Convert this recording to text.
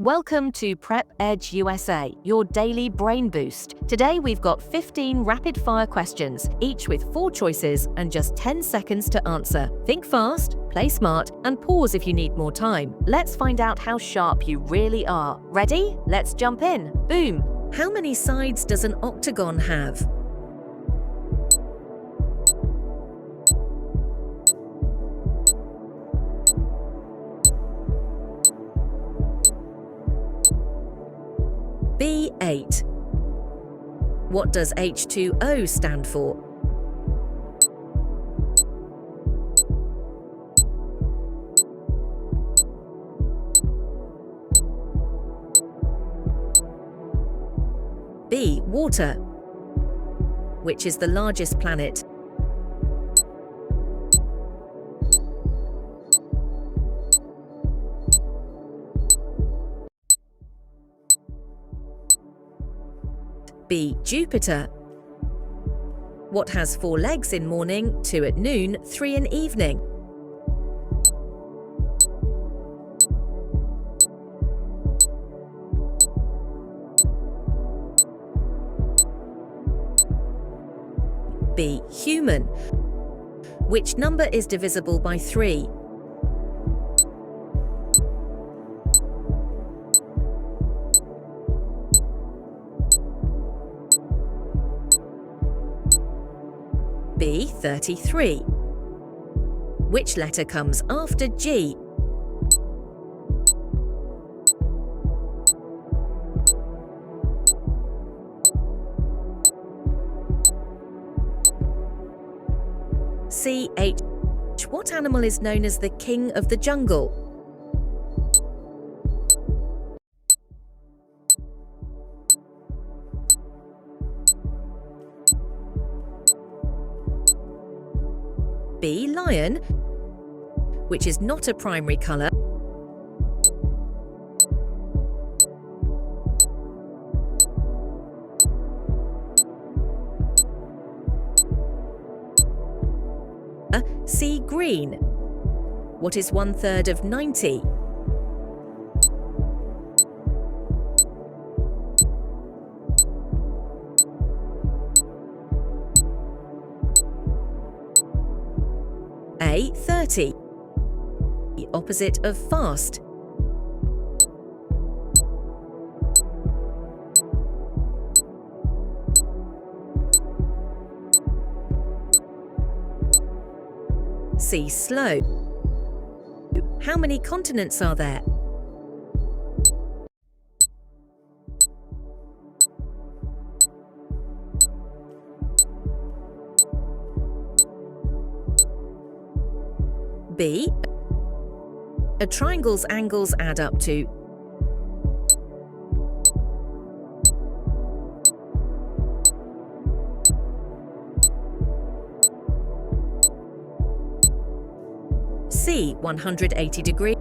Welcome to Prep Edge USA, your daily brain boost. Today we've got 15 rapid-fire questions, each with 4 choices and just 10 seconds to answer. Think fast, play smart, and pause if you need more time. Let's find out how sharp you really are. Ready? Let's jump in. Boom! How many sides does an octagon have? B. 8. What does H2O stand for? B. Water. Which is the largest planet? B. Jupiter. What has 4 legs in morning, 2 at noon, 3 in evening? B. Human. Which number is divisible by 3? B. 33. Which letter comes after G? C. H. What animal is known as the king of the jungle? B. Lion. Which is not a primary colour? C. Green. What is 1/3 of 90? A. 30. The opposite of fast. C. Slow. How many continents are there? B. A triangle's angles add up to C. 180 degrees.